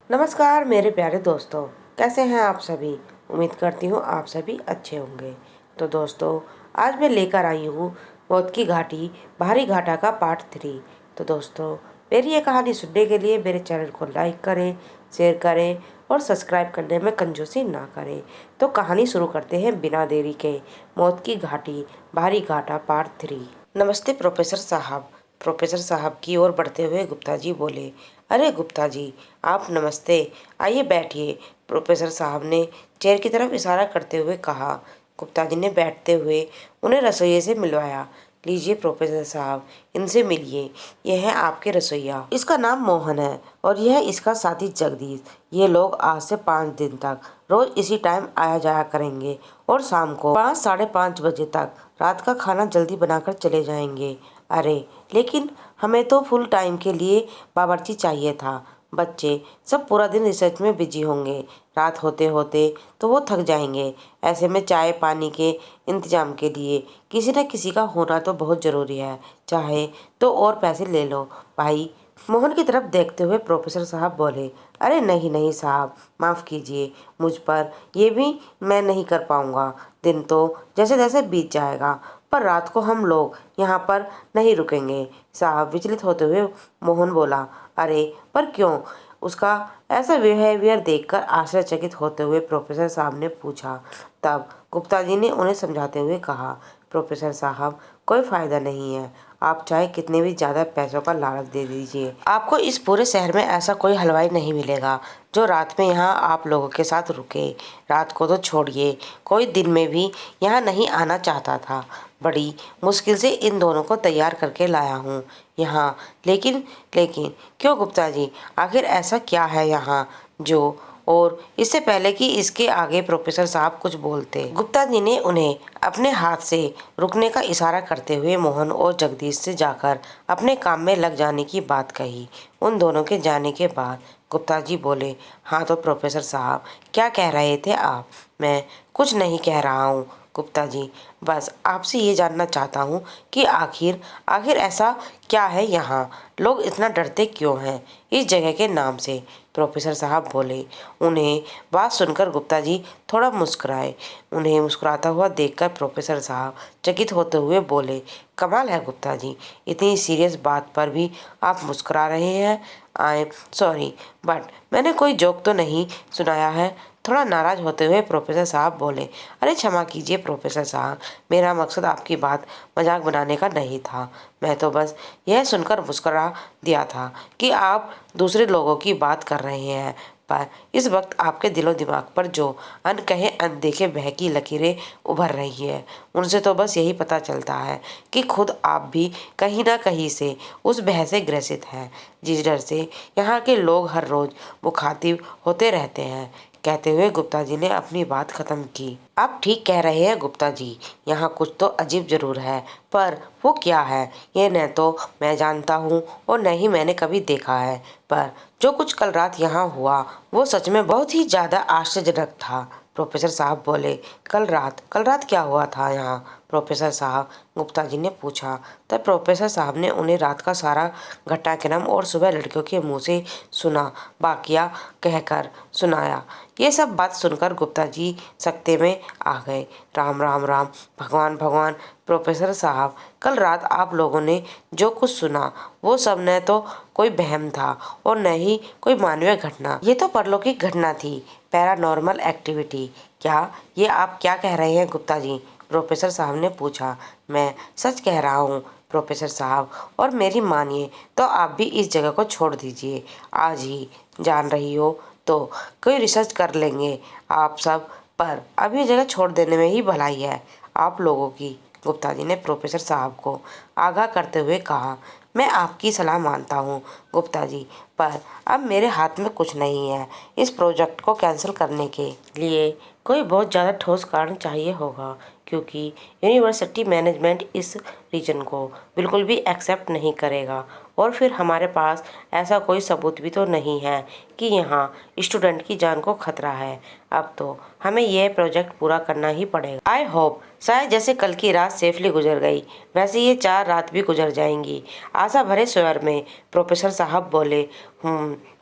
नमस्कार मेरे प्यारे दोस्तों, कैसे हैं आप सभी। उम्मीद करती हूँ आप सभी अच्छे होंगे। तो दोस्तों, आज मैं लेकर आई हूँ मौत की घाटी भारी घाटा का पार्ट 3। तो दोस्तों, मेरी ये कहानी सुनने के लिए मेरे चैनल को लाइक करें, शेयर करें और सब्सक्राइब करने में कंजूसी ना करें। तो कहानी शुरू करते हैं बिना देरी के। मौत की घाटी भारी घाटा पार्ट 3। नमस्ते प्रोफेसर साहब। प्रोफेसर साहब की ओर बढ़ते हुए गुप्ता जी बोले। अरे गुप्ता जी, आप नमस्ते, आइए बैठिए। प्रोफेसर साहब ने चेयर की तरफ इशारा करते हुए कहा। गुप्ता जी ने बैठते हुए उन्हें रसोइये से मिलवाया। लीजिए प्रोफेसर साहब, इनसे मिलिए। यह है आपके रसोइया। इसका नाम मोहन है और यह इसका साथी जगदीश। ये लोग आज से 5 दिन तक रोज इसी टाइम आया जाया करेंगे और शाम को 5 साढ़े 5 बजे तक रात का खाना जल्दी बनाकर चले जाएंगे। अरे लेकिन हमें तो फुल टाइम के लिए बावर्ची चाहिए था। बच्चे सब पूरा दिन रिसर्च में बिजी होंगे। रात होते होते तो वो थक जाएंगे। ऐसे में चाय पानी के इंतजाम के लिए किसी न किसी का होना तो बहुत ज़रूरी है। चाहे तो और पैसे ले लो भाई। मोहन की तरफ देखते हुए प्रोफेसर साहब बोले। अरे नहीं नहीं साहब, माफ़ कीजिए, मुझ पर ये भी मैं नहीं कर पाऊँगा। दिन तो जैसे जैसे बीत जाएगा, पर रात को हम लोग यहाँ पर नहीं रुकेंगे साहब। विचलित होते हुए मोहन बोला। अरे पर क्यों? उसका ऐसा बिहेवियर देखकर आश्चर्यचकित होते हुए प्रोफेसर साहब ने पूछा। तब गुप्ता जी ने उन्हें समझाते हुए कहा। प्रोफेसर साहब, कोई फ़ायदा नहीं है। आप चाहे कितने भी ज़्यादा पैसों का लालच दे दीजिए, आपको इस पूरे शहर में ऐसा कोई हलवाई नहीं मिलेगा जो रात में यहाँ आप लोगों के साथ रुके। रात को तो छोड़िए, कोई दिन में भी यहाँ नहीं आना चाहता था। बड़ी मुश्किल से इन दोनों को तैयार करके लाया हूँ यहाँ। लेकिन लेकिन क्यों गुप्ता जी, आखिर ऐसा क्या है यहाँ जो? और इससे पहले कि इसके आगे प्रोफेसर साहब कुछ बोलते, गुप्ता जी ने उन्हें अपने हाथ से रुकने का इशारा करते हुए मोहन और जगदीश से जाकर अपने काम में लग जाने की बात कही। उन दोनों के जाने के बाद गुप्ता जी बोले। हाँ तो प्रोफेसर साहब, क्या कह रहे थे आप? मैं कुछ नहीं कह रहा हूँ गुप्ता जी, बस आपसे ये जानना चाहता हूँ कि आखिर आखिर ऐसा क्या है यहाँ? लोग इतना डरते क्यों हैं इस जगह के नाम से? प्रोफेसर साहब बोले। उन्हें बात सुनकर गुप्ता जी थोड़ा मुस्कुराए। उन्हें मुस्कुराता हुआ देखकर प्रोफेसर साहब चकित होते हुए बोले। कमाल है गुप्ता जी, इतनी सीरियस बात पर भी आप मुस्कुरा रहे हैं। आई एम सॉरी, बट मैंने कोई जोक तो नहीं सुनाया है? थोड़ा नाराज होते हुए प्रोफेसर साहब बोले। अरे क्षमा कीजिए प्रोफेसर साहब, मेरा मकसद आपकी बात मजाक बनाने का नहीं था। मैं तो बस यह सुनकर मुस्कुरा दिया था कि आप दूसरे लोगों की बात कर रहे हैं, पर इस वक्त आपके दिलो दिमाग पर जो अनकहे अनदेखे बहकी लकीरें उभर रही है, उनसे तो बस यही पता चलता है कि खुद आप भी कहीं ना कहीं से उस भय से ग्रसित हैं जिस डर से यहाँ के लोग हर रोज मुखातिब होते रहते हैं। कहते हुए गुप्ता जी ने अपनी बात खत्म की। आप ठीक कह रहे हैं गुप्ता जी, यहाँ कुछ तो अजीब जरूर है, पर वो क्या है ये न तो मैं जानता हूँ और न ही मैंने कभी देखा है। पर जो कुछ कल रात यहाँ हुआ वो सच में बहुत ही ज़्यादा आश्चर्यजनक था। प्रोफेसर साहब बोले। कल रात क्या हुआ था यहाँ? प्रोफेसर साहब, गुप्ता जी ने पूछा। तब प्रोफेसर साहब ने उन्हें रात का सारा घटनाक्रम और सुबह लड़कियों के मुंह से सुना वाकया कहकर सुनाया। ये सब बात सुनकर गुप्ता जी सकते में आ गए। राम राम राम, भगवान भगवान। प्रोफेसर साहब, कल रात आप लोगों ने जो कुछ सुना वो सब न तो कोई वहम था और न ही कोई मानवीय घटना। ये तो परलौकिक घटना थी, पैरानॉर्मल एक्टिविटी। क्या ये आप क्या कह रहे हैं गुप्ता जी? प्रोफेसर साहब ने पूछा। मैं सच कह रहा हूँ प्रोफेसर साहब, और मेरी मानिए तो आप भी इस जगह को छोड़ दीजिए आज ही। जान रही हो तो कोई रिसर्च कर लेंगे आप सब, पर अब ये जगह छोड़ देने में ही भलाई है आप लोगों की। गुप्ता जी ने प्रोफेसर साहब को आगाह करते हुए कहा। मैं आपकी सलाह मानता हूँ गुप्ता जी, पर अब मेरे हाथ में कुछ नहीं है। इस प्रोजेक्ट को कैंसिल करने के लिए कोई बहुत ज़्यादा ठोस कारण चाहिए होगा, क्योंकि यूनिवर्सिटी मैनेजमेंट इस रीजन को बिल्कुल भी एक्सेप्ट नहीं करेगा। और फिर हमारे पास ऐसा कोई सबूत भी तो नहीं है कि यहाँ स्टूडेंट की जान को खतरा है। अब तो हमें यह प्रोजेक्ट पूरा करना ही पड़ेगा। आई होप शायद जैसे कल की रात सेफली गुजर गई वैसे ये 4 रात भी गुजर जाएंगी। आशा भरे स्वर में प्रोफेसर साहब बोले।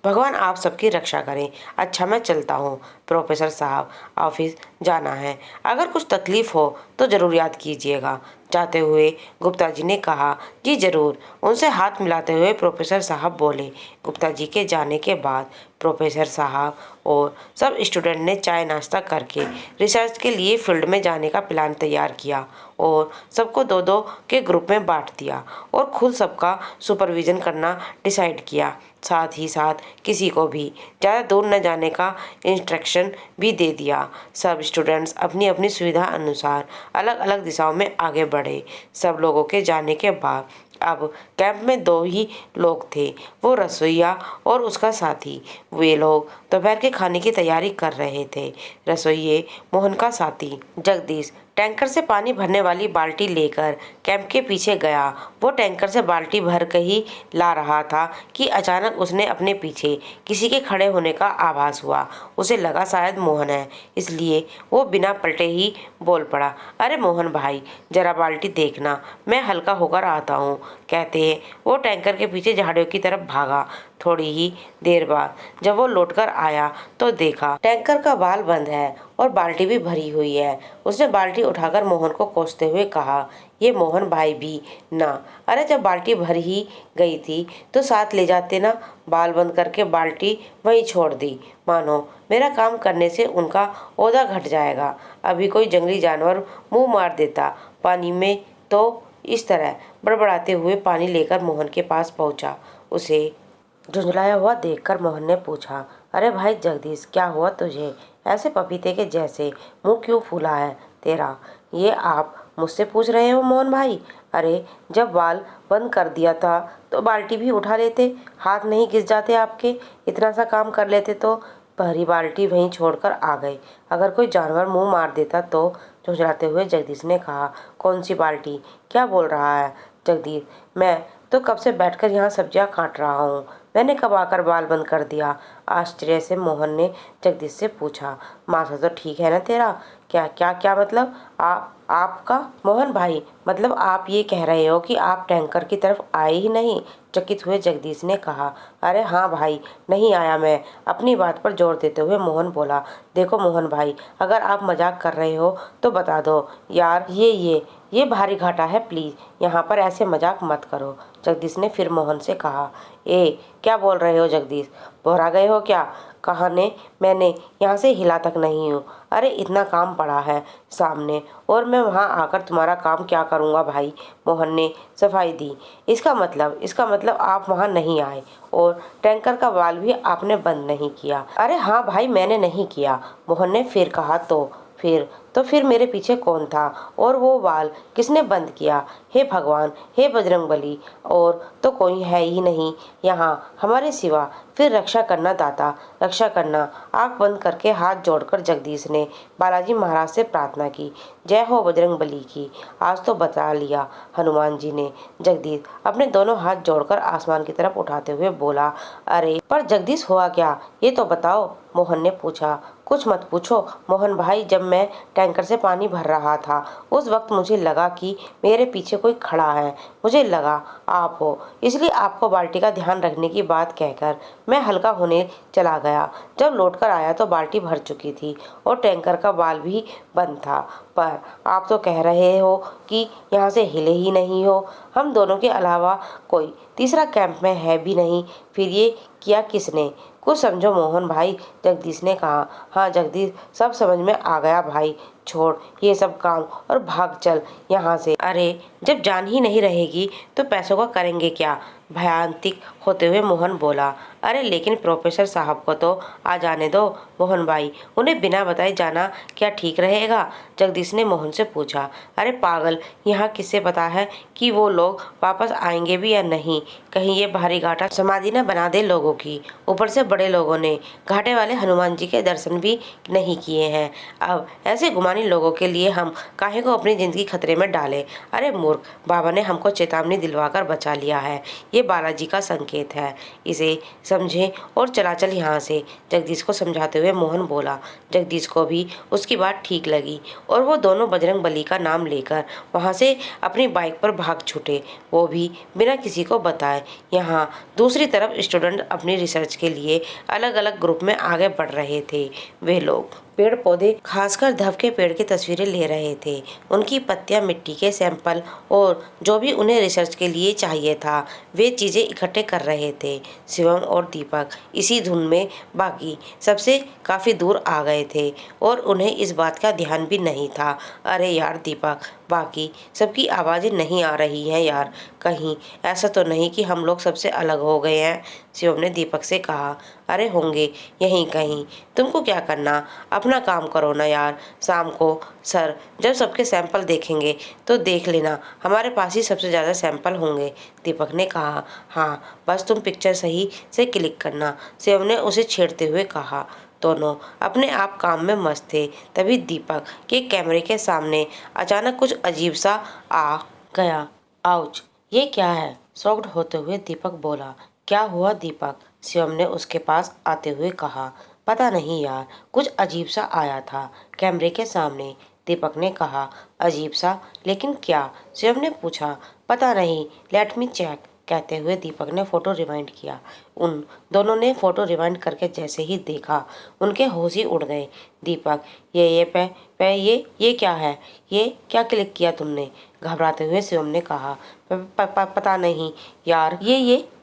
भगवान आप सबकी रक्षा करें। अच्छा मैं चलता हूँ प्रोफेसर साहब, ऑफिस जाना है। अगर कुछ तकलीफ हो तो ज़रूर याद कीजिएगा। जाते हुए गुप्ता जी ने कहा। जी ज़रूर। उनसे हाथ मिलाते हुए प्रोफेसर साहब बोले। गुप्ता जी के जाने के बाद प्रोफेसर साहब और सब स्टूडेंट ने चाय नाश्ता करके रिसर्च के लिए फील्ड में जाने का प्लान तैयार किया और सबको 2-2 के ग्रुप में बांट दिया और खुद सबका सुपरविज़न करना डिसाइड किया। साथ ही साथ किसी को भी ज़्यादा दूर न जाने का इंस्ट्रक्शन भी दे दिया। सब स्टूडेंट्स अपनी अपनी सुविधा अनुसार अलग अलग दिशाओं में आगे बढ़े। सब लोगों के जाने के बाद अब कैंप में 2 ही लोग थे, वो रसोइया और उसका साथी। वे लोग दोपहर के खाने की तैयारी कर रहे थे। रसोइये मोहन का साथी जगदीश टैंकर से पानी भरने वाली बाल्टी लेकर कैंप के पीछे गया। वो टैंकर से बाल्टी भर कर ही ला रहा था कि अचानक उसने अपने पीछे किसी के खड़े होने का आभास हुआ। उसे लगा शायद मोहन है, इसलिए वो बिना पलटे ही बोल पड़ा। अरे मोहन भाई, जरा बाल्टी देखना, मैं हल्का होकर आता हूँ। कहते हैं वो टैंकर के पीछे झाड़ियों की तरफ भागा। थोड़ी ही देर बाद जब वो लौटकर आया तो देखा टैंकर का बाल बंद है और बाल्टी भी भरी हुई है। उसने बाल्टी उठाकर मोहन को कोसते हुए कहा, ये मोहन भाई भी ना। अरे जब बाल्टी भर ही गई थी तो साथ ले जाते ना। बाल बंद करके बाल्टी वहीं छोड़ दी। मानो मेरा काम करने से उनका ओहदा घट जाएगा। अभी कोई जंगली जानवर मुंह मार देता पानी में तो। इस तरह बड़बड़ाते हुए पानी लेकर मोहन के पास पहुंचा। उसे झुंझलाया हुआ देखकर मोहन ने पूछा, अरे भाई जगदीश, क्या हुआ तुझे? ऐसे पपीते के जैसे मुंह क्यों फूला है तेरा? ये आप मुझसे पूछ रहे हो मोहन भाई? अरे जब बाल बंद कर दिया था तो बाल्टी भी उठा लेते, हाथ नहीं घिस जाते आपके? इतना सा काम कर लेते तो। भरी बाल्टी वहीं छोड़कर आ गए। अगर कोई जानवर मुंह मार देता तो? झुंझलाते हुए जगदीश ने कहा। कौन सी बाल्टी? क्या बोल रहा है जगदीश? मैं तो कब से बैठकर यहाँ सब्जियाँ काट रहा हूँ। मैंने कब आकर बाल बंद कर दिया? आश्चर्य से मोहन ने जगदीश से पूछा। माथा तो ठीक है ना तेरा? क्या क्या क्या मतलब? आपका? मोहन भाई, मतलब आप ये कह रहे हो कि आप टैंकर की तरफ आए ही नहीं? चकित हुए जगदीश ने कहा। अरे हाँ भाई, नहीं आया मैं। अपनी बात पर जोर देते हुए मोहन बोला। देखो मोहन भाई, अगर आप मजाक कर रहे हो तो बता दो यार, ये भारी घाटा है, प्लीज़ यहाँ पर ऐसे मजाक मत करो। जगदीश ने फिर मोहन से कहा। क्या बोल रहे हो जगदीश? बोरा गए हो क्या? कहा ने मैंने यहाँ से हिला तक नहीं हूँ। अरे इतना काम पड़ा है सामने और मैं वहाँ आकर तुम्हारा काम क्या करूँगा भाई? मोहन ने सफाई दी। इसका मतलब आप वहाँ नहीं आए और टैंकर का बाल भी आपने बंद नहीं किया? अरे हाँ भाई, मैंने नहीं किया। मोहन ने फिर कहा। तो फिर मेरे पीछे कौन था और वो बाल किसने बंद किया? हे भगवान, हे बजरंगबली, और तो कोई है ही नहीं यहाँ हमारे सिवा। फिर रक्षा करना दाता, रक्षा करना। आंख बंद करके हाथ जोड़कर जगदीश ने बालाजी महाराज से प्रार्थना की। जय हो बजरंगबली की। आज तो बता लिया हनुमान जी ने। जगदीश अपने दोनों हाथ जोड़कर आसमान की तरफ उठाते हुए बोला। अरे पर जगदीश हुआ क्या, ये तो बताओ? मोहन ने पूछा। कुछ मत पूछो मोहन भाई, जब मैं टैंकर से पानी भर रहा था उस वक्त मुझे लगा कि मेरे पीछे कोई खड़ा है। मुझे लगा आप हो, इसलिए आपको बाल्टी का ध्यान रखने की बात कहकर मैं हल्का होने चला गया। जब लौटकर आया तो बाल्टी भर चुकी थी और टैंकर का बाल भी बंद था। पर आप तो कह रहे हो कि यहाँ से हिले ही नहीं हो। हम दोनों के अलावा कोई तीसरा कैंप में है भी नहीं। फिर ये किया किसने? कुछ समझो मोहन भाई, जगदीश ने कहा। हाँ जगदीश, सब समझ में आ गया भाई। छोड़ ये सब काम और भाग चल यहाँ से। अरे जब जान ही नहीं रहेगी तो पैसों का करेंगे क्या? भयांतिक होते हुए मोहन बोला। अरे लेकिन प्रोफेसर साहब को तो आ जाने दो मोहन भाई, उन्हें बिना बताए जाना क्या ठीक रहेगा? जगदीश ने मोहन से पूछा। अरे पागल, यहाँ किससे पता है कि वो लोग वापस आएंगे भी या नहीं? कहीं ये भारी घाटा समाधि न बना दे लोगों की। ऊपर से बड़े लोगों ने घाटे वाले हनुमान जी के दर्शन भी नहीं किए हैं। अब ऐसे गुमान रूहानी लोगों के लिए हम काहे को अपनी ज़िंदगी खतरे में डालें। अरे मूर्ख, बाबा ने हमको चेतावनी दिलवाकर बचा लिया है। ये बालाजी का संकेत है, इसे समझे और चला चल यहाँ से, जगदीश को समझाते हुए मोहन बोला। जगदीश को भी उसकी बात ठीक लगी और वो दोनों बजरंग बली का नाम लेकर वहाँ से अपनी बाइक पर भाग छूटे, वो भी बिना किसी को बताए। यहाँ दूसरी तरफ स्टूडेंट अपनी रिसर्च के लिए अलग अलग ग्रुप में आगे बढ़ रहे थे। वे लोग पेड़ पौधे, खासकर धव के पेड़ की तस्वीरें ले रहे थे। उनकी पत्तियां, मिट्टी के सैंपल और जो भी उन्हें रिसर्च के लिए चाहिए था वे चीज़ें इकट्ठे कर रहे थे। शिवम और दीपक इसी धुन में बाकी सबसे काफ़ी दूर आ गए थे और उन्हें इस बात का ध्यान भी नहीं था। अरे यार दीपक, बाकी सबकी आवाज़ें नहीं आ रही हैं यार, कहीं ऐसा तो नहीं कि हम लोग सबसे अलग हो गए हैं। शिवम ने दीपक से कहा। अरे होंगे यहीं कहीं, तुमको क्या करना, अपना काम करो ना यार। शाम को सर जब सबके सैंपल देखेंगे तो देख लेना, हमारे पास ही सबसे ज़्यादा सैंपल होंगे। दीपक ने कहा। हाँ, बस तुम पिक्चर सही से क्लिक करना, शिवम ने उसे छेड़ते हुए कहा। दोनों अपने आप काम में मस्त थे। तभी दीपक के कैमरे के सामने अचानक कुछ अजीब सा आ गया। आउच, ये क्या है? शॉक्ड होते हुए दीपक बोला। क्या हुआ दीपक? शिवम ने उसके पास आते हुए कहा। पता नहीं यार, कुछ अजीब सा आया था कैमरे के सामने, दीपक ने कहा। अजीब सा? लेकिन क्या? शिवम ने पूछा। पता नहीं, लेट मी चेक, कहते हुए दीपक ने फ़ोटो रिवाइंड किया। उन दोनों ने फ़ोटो रिवाइंड करके जैसे ही देखा उनके होश ही उड़ गए। दीपक, ये क्या है? ये क्या क्लिक किया तुमने? घबराते हुए शिवम ने कहा। पता नहीं यार,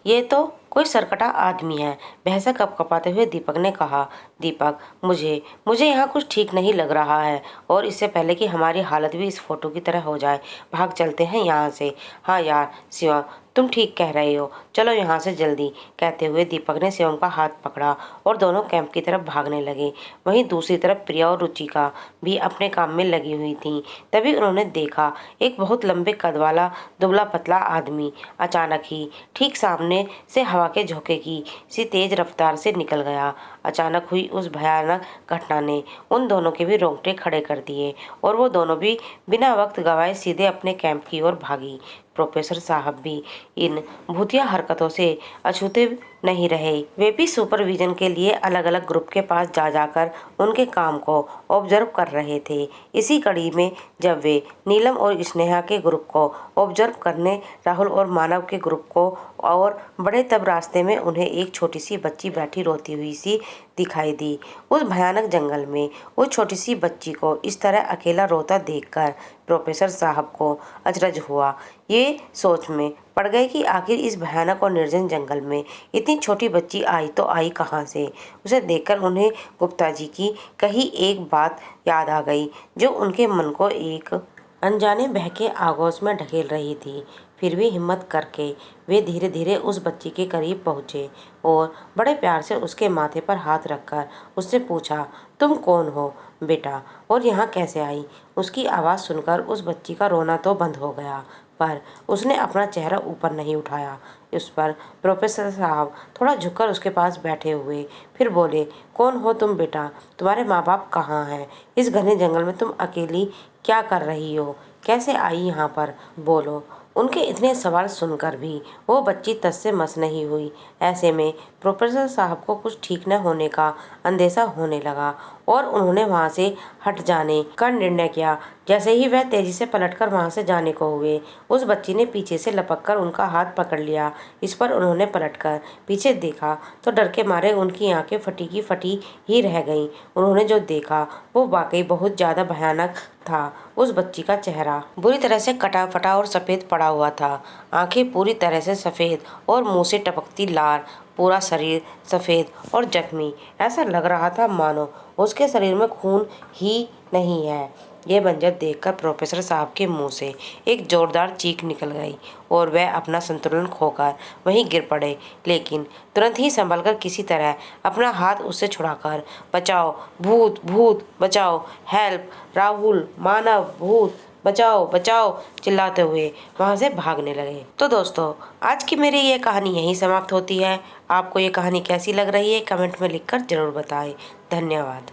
ये तो कोई सरकटा आदमी है, भैंसा कपकपाते हुए दीपक ने कहा। दीपक, मुझे यहाँ कुछ ठीक नहीं लग रहा है और इससे पहले कि हमारी हालत भी इस फोटो की तरह हो जाए, भाग चलते हैं यहाँ से। हाँ यार शिवम, तुम ठीक कह रहे हो, चलो यहाँ से जल्दी, कहते हुए दीपक ने शिवम का हाथ पकड़ा और दोनों कैंप की तरफ भागने लगे। वहीं दूसरी तरफ प्रिया और रुचिका भी अपने काम में लगी हुई थीं। तभी उन्होंने देखा एक बहुत लंबे कद वाला दुबला पतला आदमी अचानक ही ठीक सामने से हवा के झोंके की सी तेज रफ्तार से निकल गया। अचानक हुई उस भयानक घटना ने उन दोनों के भी रोंगटे खड़े कर दिए और वो दोनों भी बिना वक्त गवाए सीधे अपने कैंप की ओर भागी। प्रोफेसर साहब भी इन भूतिया हरकतों से अछूते नहीं रहे। वे भी सुपरविजन के लिए अलग अलग ग्रुप के पास जा जाकर उनके काम को ऑब्जर्व कर रहे थे। इसी कड़ी में जब वे नीलम और स्नेहा के ग्रुप को ऑब्जर्व करने राहुल और मानव के ग्रुप को और बड़े, तब रास्ते में उन्हें एक छोटी सी बच्ची बैठी रोती हुई सी दिखाई दी। उस भयानक जंगल में उस छोटी सी बच्ची को इस तरह अकेला रोता देखकर प्रोफेसर साहब को अचरज हुआ। ये सोच में पड़ गए कि आखिर इस भयानक और निर्जन जंगल में इतनी छोटी बच्ची आई तो आई कहाँ से। उसे देखकर उन्हें गुप्ता जी की कही एक बात याद आ गई जो उनके मन को एक अनजाने बहके आगोश में ढकेल रही थी। फिर भी हिम्मत करके वे धीरे धीरे उस बच्ची के करीब पहुँचे और बड़े प्यार से उसके माथे पर हाथ रखकर उससे पूछा, तुम कौन हो बेटा और यहाँ कैसे आई? उसकी आवाज़ सुनकर उस बच्ची का रोना तो बंद हो गया, पर उसने अपना चेहरा ऊपर नहीं उठाया। उस पर प्रोफेसर साहब थोड़ा झुककर उसके पास बैठे हुए फिर बोले, कौन हो तुम बेटा? तुम्हारे माँ बाप कहाँ हैं? इस घने जंगल में तुम अकेली क्या कर रही हो? कैसे आई यहाँ पर? बोलो। उनके इतने सवाल सुनकर भी वो बच्ची तस से मस नहीं हुई। ऐसे में प्रोफेसर साहब को कुछ ठीक न होने का अंदेशा होने लगा और उन्होंने वहाँ से हट जाने का निर्णय किया। जैसे ही वह तेजी से पलटकर वहाँ से जाने को हुए, उस बच्ची ने पीछे से लपककर उनका हाथ पकड़ लिया। इस पर उन्होंने पलटकर पीछे देखा तो डर के मारे उनकी आंखें फटी की फटी ही रह गईं। उन्होंने जो देखा वो वाकई बहुत ज़्यादा भयानक था। उस बच्ची का चेहरा बुरी तरह से कटा फटा और सफ़ेद पड़ा हुआ था। आंखें पूरी तरह से सफ़ेद और मुंह से टपकती लार, पूरा शरीर सफ़ेद और जख्मी। ऐसा लग रहा था मानो उसके शरीर में खून ही नहीं है। ये मंजर देखकर प्रोफेसर साहब के मुंह से एक जोरदार चीख निकल गई और वह अपना संतुलन खोकर वहीं गिर पड़े, लेकिन तुरंत ही संभलकर किसी तरह अपना हाथ उससे छुड़ाकर, बचाओ भूत, भूत बचाओ, हेल्प, राहुल, मानव, भूत बचाओ बचाओ, चिल्लाते हुए वहाँ से भागने लगे। तो दोस्तों, आज की मेरी ये कहानी यहीं समाप्त होती है। आपको ये कहानी कैसी लग रही है कमेंट में लिखकर ज़रूर बताएं। धन्यवाद।